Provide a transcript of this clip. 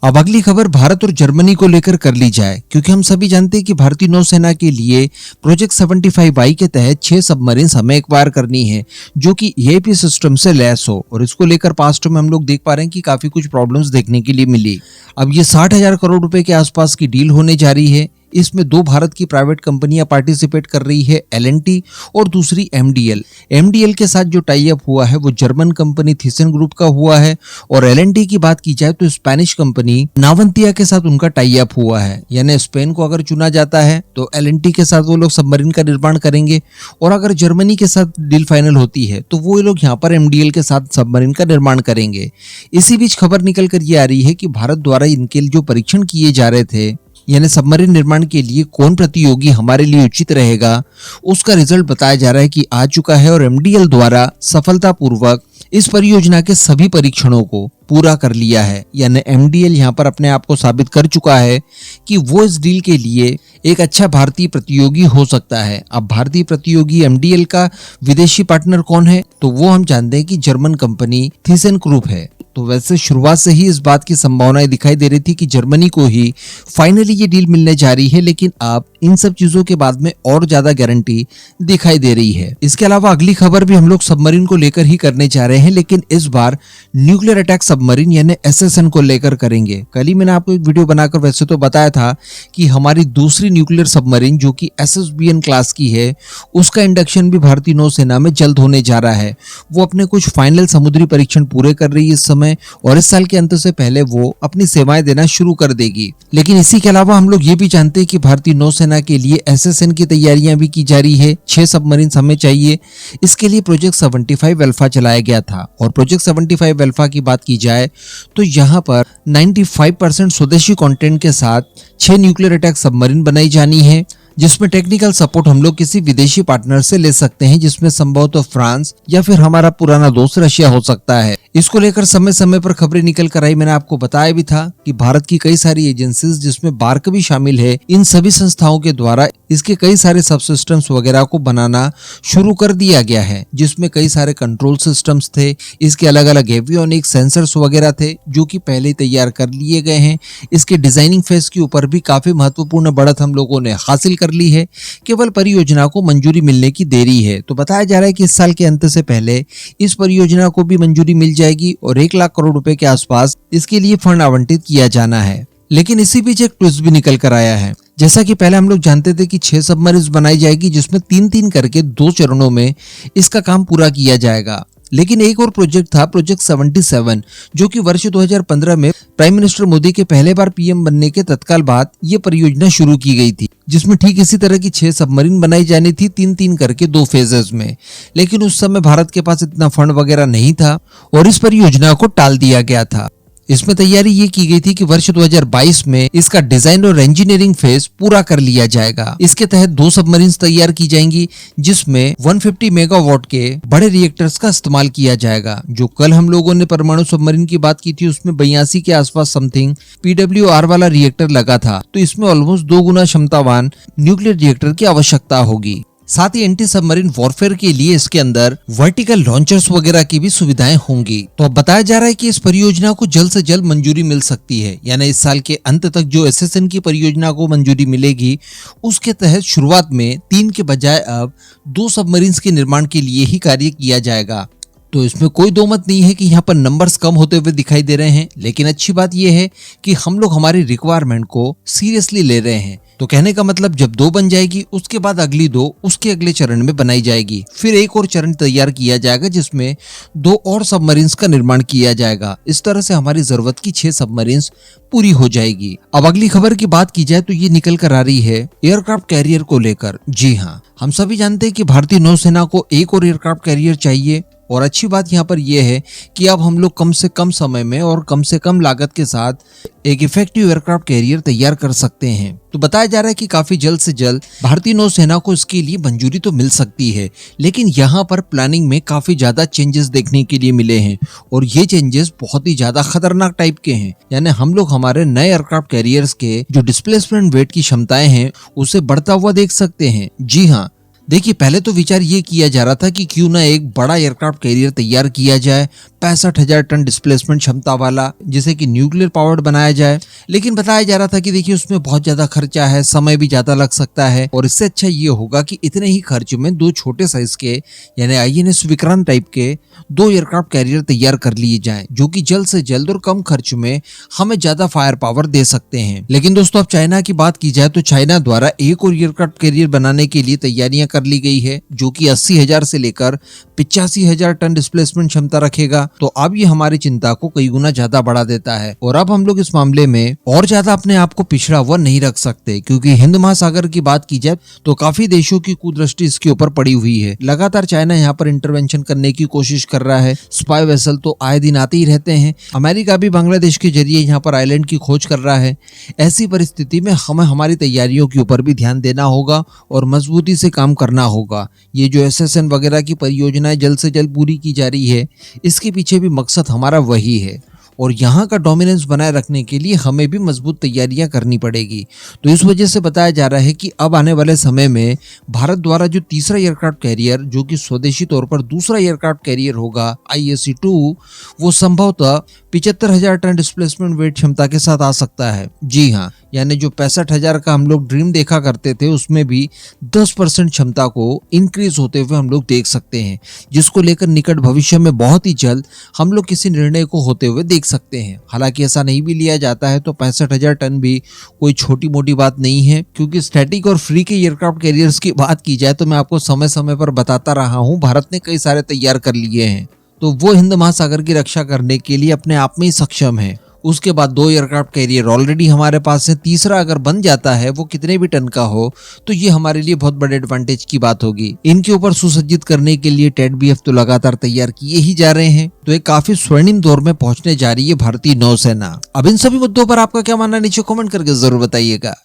अब अगली खबर भारत और जर्मनी को लेकर कर ली जाए, क्योंकि हम सभी जानते हैं कि भारतीय नौसेना के लिए प्रोजेक्ट 75I के तहत 6 सबमरीन हमें एक्वायर करनी है जो कि ईआईपी सिस्टम से लैस हो, और इसको लेकर पास्ट में हम लोग देख पा रहे हैं कि काफी कुछ प्रॉब्लम्स देखने के लिए मिली। अब ये 60,000 करोड़ रुपए के आसपास की डील होने जा रही है। इसमें 2 भारत की प्राइवेट कंपनियां पार्टिसिपेट कर रही है, एल&टी और दूसरी एमडीएल। एमडीएल के साथ जो टाई अप हुआ है वो जर्मन कंपनी थीसन ग्रुप का हुआ है, और एल&टी की बात की जाए तो स्पेनिश कंपनी नावंतिया के साथ उनका टाई अप हुआ है। यानी स्पेन को अगर चुना जाता है तो एल&टी के साथ वो लोग सबमरीन का निर्माण करेंगे, और अगर जर्मनी के साथ डील फाइनल होती है तो वो लोग यहाँ पर एमडीएल के साथ सबमरीन का निर्माण करेंगे। इसी बीच खबर निकल कर ये आ रही है कि भारत द्वारा इनके जो परीक्षण किए जा रहे थे, यानी सबमरीन निर्माण के लिए कौन प्रतियोगी हमारे लिए उचित रहेगा, उसका रिजल्ट बताया जा रहा है कि आ चुका है, और एमडीएल द्वारा सफलतापूर्वक इस परियोजना के सभी परीक्षणों को पूरा कर लिया है। यानी एमडीएल यहाँ पर अपने आप को साबित कर चुका है कि वो इस डील के लिए एक अच्छा भारतीय प्रतियोगी हो सकता है। अब भारतीय प्रतियोगी एमडीएल का विदेशी पार्टनर कौन है, तो वो हम जानते हैं कि जर्मन कंपनी थीसन ग्रुप है। तो वैसे शुरुआत से ही इस बात की संभावनाएं दिखाई दे रही थी कि जर्मनी को ही फाइनली ये डील मिलने जा रही है, लेकिन अब इन सब चीजों के बाद में और ज्यादा गारंटी दिखाई दे रही है। इसके अलावा अगली खबर भी हम लोग सबमरीन को लेकर ही करने जा रहे हैं, लेकिन इस बार न्यूक्लियर अटैक सबमरीन यानी एसएसएन को लेकर करेंगे। कल ही मैंने आपको एक वीडियो बनाकर वैसे तो बताया था कि हमारी दूसरी न्यूक्लियर सबमरीन जो कि एसएसबीएन क्लास की है, उसका इंडक्शन भी भारतीय नौसेना में जल्द होने जा रहा है। वो अपने कुछ फाइनल समुद्री परीक्षण पूरे कर रही है इस समय, और इस साल के अंत से पहले वो अपनी सेवाएं देना शुरू कर देगी। लेकिन इसी के अलावा हम लोग ये भी जानते हैं कि भारतीय नौसेना के लिए एसएसएन की तैयारियां भी की जा रही है। 6 सबमरीन हमें चाहिए। इसके लिए प्रोजेक्ट 75 अल्फा चलाया गया था, और प्रोजेक्ट 75 अल्फा की बात की जाए तो यहाँ पर 95% स्वदेशी कंटेंट के साथ 6 न्यूक्लियर अटैक सबमरीन बनाई जानी है, जिसमें टेक्निकल सपोर्ट हम लोग किसी विदेशी पार्टनर से ले सकते हैं, जिसमें संभवतः फ्रांस या फिर हमारा पुराना दोस्त रशिया हो सकता है। इसको लेकर समय समय पर खबरें निकल कर आई। मैंने आपको बताया भी था कि भारत की कई सारी एजेंसीज, जिसमें बार्क भी शामिल है, इन सभी संस्थाओं के द्वारा इसके कई सारे सब सिस्टम्स वगैरह को बनाना शुरू कर दिया गया है, जिसमें कई सारे कंट्रोल सिस्टम्स थे, इसके अलग अलग एवियोनिक सेंसर्स वगैरह थे जो कि पहले तैयार कर लिए गए हैं। इसके डिजाइनिंग फेज के ऊपर भी काफी महत्वपूर्ण बढ़त हम लोगों ने हासिल कर ली है। केवल परियोजना को मंजूरी मिलने की देरी है। तो बताया जा रहा है कि इस साल के अंत से पहले इस परियोजना को भी मंजूरी मिल जाएगी, और 1 लाख करोड़ रुपए के आसपास इसके लिए फंड आवंटित किया जाना है। लेकिन इसी बीच एक ट्विस्ट भी निकल कर आया है। जैसा कि पहले हम लोग जानते थे कि 6 सबमरीन्स बनाई जाएगी, जिसमें 3-3 करके 2 चरणों में इसका काम पूरा किया जाएगा। लेकिन एक और प्रोजेक्ट था, प्रोजेक्ट 77, जो कि वर्ष 2015 में प्राइम मिनिस्टर मोदी के पहले बार पीएम बनने के तत्काल बाद ये परियोजना शुरू की गई थी, जिसमें ठीक इसी तरह की 6 सबमरीन बनाई जानी थी, 3-3 करके 2 फेजेस में। लेकिन उस समय भारत के पास इतना फंड वगैरह नहीं था, और इस परियोजना को टाल दिया गया था। इसमें तैयारी ये की गई थी कि वर्ष 2022 में इसका डिजाइन और इंजीनियरिंग फेज पूरा कर लिया जाएगा। इसके तहत 2 सबमरीन्स तैयार की जाएंगी, जिसमें 150 मेगावाट के बड़े रिएक्टर्स का इस्तेमाल किया जाएगा। जो कल हम लोगों ने परमाणु सबमरीन की बात की थी, उसमें 82 के आसपास समथिंग PWR वाला रिएक्टर लगा था, तो इसमें ऑलमोस्ट 2 गुना क्षमतावान न्यूक्लियर रिएक्टर की आवश्यकता होगी। साथ ही एंटी सबमरीन वॉरफेयर के लिए इसके अंदर वर्टिकल लॉन्चर्स वगैरह की भी सुविधाएं होंगी। तो अब बताया जा रहा है कि इस परियोजना को जल्द से जल्द मंजूरी मिल सकती है। यानी इस साल के अंत तक जो एसएसएन की परियोजना को मंजूरी मिलेगी, उसके तहत शुरुआत में 3 के बजाय अब 2 सबमरीन्स के निर्माण के लिए ही कार्य किया जाएगा। तो इसमें कोई दो मत नहीं है कि यहाँ पर नंबर्स कम होते हुए दिखाई दे रहे हैं, लेकिन अच्छी बात यह है कि हम लोग हमारी रिक्वायरमेंट को सीरियसली ले रहे हैं। तो कहने का मतलब जब 2 बन जाएगी, उसके बाद अगली 2 उसके अगले चरण में बनाई जाएगी, फिर एक और चरण तैयार किया जाएगा जिसमें 2 और सबमरीन्स का निर्माण किया जाएगा। इस तरह से हमारी जरूरत की 6 सबमरीन्स पूरी हो जाएगी। अब अगली खबर की बात की जाए तो ये निकल कर आ रही है एयरक्राफ्ट कैरियर को लेकर। जी हाँ, हम सभी जानते हैं कि भारतीय नौसेना को एक और एयरक्राफ्ट कैरियर चाहिए, और अच्छी बात यहाँ पर यह है कि अब हम लोग कम से कम समय में और कम से कम लागत के साथ एक इफेक्टिव एयरक्राफ्ट कैरियर तैयार कर सकते हैं। तो बताया जा रहा है कि काफी जल्द से जल्द भारतीय नौसेना को इसके लिए मंजूरी तो मिल सकती है, लेकिन यहाँ पर प्लानिंग में काफी ज्यादा चेंजेस देखने के लिए मिले हैं, और ये चेंजेस बहुत ही ज्यादा खतरनाक टाइप के हैं। यानी हम लोग हमारे नए एयरक्राफ्ट कैरियर्स के जो डिस्प्लेसमेंट वेट की क्षमताएं हैं, उसे बढ़ता हुआ देख सकते हैं। जी हाँ, देखिए, पहले तो विचार ये किया जा रहा था कि क्यों ना एक बड़ा एयरक्राफ्ट कैरियर तैयार किया जाए, 65,000 टन डिस्प्लेसमेंट क्षमता वाला, जिसे कि न्यूक्लियर पावर्ड बनाया जाए। लेकिन बताया जा रहा था कि देखिए उसमें बहुत ज्यादा खर्चा है, समय भी ज्यादा लग सकता है, और इससे अच्छा ये होगा कि इतने ही खर्च में दो छोटे साइज के यानी आईएनएस विक्रांत टाइप के दो एयरक्राफ्ट कैरियर तैयार कर लिए जाएं, जो कि जल्द से जल्द और कम खर्च में हमें ज्यादा फायर पावर दे सकते हैं। लेकिन दोस्तों अब चाइना की बात की जाए तो चाइना द्वारा एक और एयरक्राफ्ट कैरियर बनाने के लिए तैयारियां कर ली गई है, जो कि 80,000 से लेकर 85,000 टन डिस्प्लेसमेंट क्षमता रखेगा। तो अब ये हमारी चिंता को कई गुना ज्यादा बढ़ा देता है, और अब हम लोग इस मामले में और ज्यादा अपने आप को पिछड़ा हुआ नहीं रख सकते, क्योंकि हिंद महासागर की बात की जाए तो काफी देशों की कुदृष्टि इसके ऊपर पड़ी हुई है। लगातार चाइना यहाँ पर इंटरवेंशन करने की कोशिश कर रहा है, स्पाई वेसल तो आए दिन आते ही रहते हैं। अमेरिका भी बांग्लादेश के जरिए यहाँ पर आइलैंड की खोज कर रहा है। ऐसी परिस्थिति में हमें हमारी तैयारियों के ऊपर भी ध्यान देना होगा और मजबूती से काम करना होगा। ये जो SSN वगैरह की परियोजनाएं जल्द से जल्द पूरी की जा रही है, इसके पीछे भी मकसद हमारा वही है, और यहाँ का डोमिनेंस बनाए रखने के लिए हमें भी मजबूत तैयारियां करनी पड़ेगी। तो इस वजह से बताया जा रहा है कि अब आने वाले समय में भारत द्वारा जो तीसरा एयरक्राफ्ट कैरियर, जो कि स्वदेशी तौर पर दूसरा एयरक्राफ्ट कैरियर होगा IAC-2, वो संभवतः 75,000 टन डिस्प्लेसमेंट वेट क्षमता के साथ आ सकता है। जी हाँ, यानी जो 65,000 का हम लोग ड्रीम देखा करते थे, उसमें भी 10% क्षमता को इंक्रीज होते हुए हम लोग देख सकते हैं, जिसको लेकर निकट भविष्य में बहुत ही जल्द हम लोग किसी निर्णय को होते हुए देख सकते हैं। हालांकि ऐसा नहीं भी लिया जाता है तो 65,000 टन भी कोई छोटी मोटी बात नहीं है, क्योंकि स्टैटिक और फ्री के एयरक्राफ्ट कैरियर्स की बात की जाए तो मैं आपको समय समय पर बताता रहा हूँ, भारत ने कई सारे तैयार कर लिए हैं, तो वो हिंद महासागर की रक्षा करने के लिए अपने आप में ही सक्षम है। उसके बाद दो एयरक्राफ्ट कैरियर ऑलरेडी हमारे पास है, तीसरा अगर बन जाता है, वो कितने भी टन का हो, तो ये हमारे लिए बहुत बड़े एडवांटेज की बात होगी। इनके ऊपर सुसज्जित करने के लिए TED-BF तो लगातार तैयार किए ही जा रहे हैं, तो एक काफी स्वर्णिम दौर में पहुंचने जा रही है भारतीय नौसेना। अब इन सभी मुद्दों पर आपका क्या मानना, नीचे कमेंट करके जरूर बताइएगा।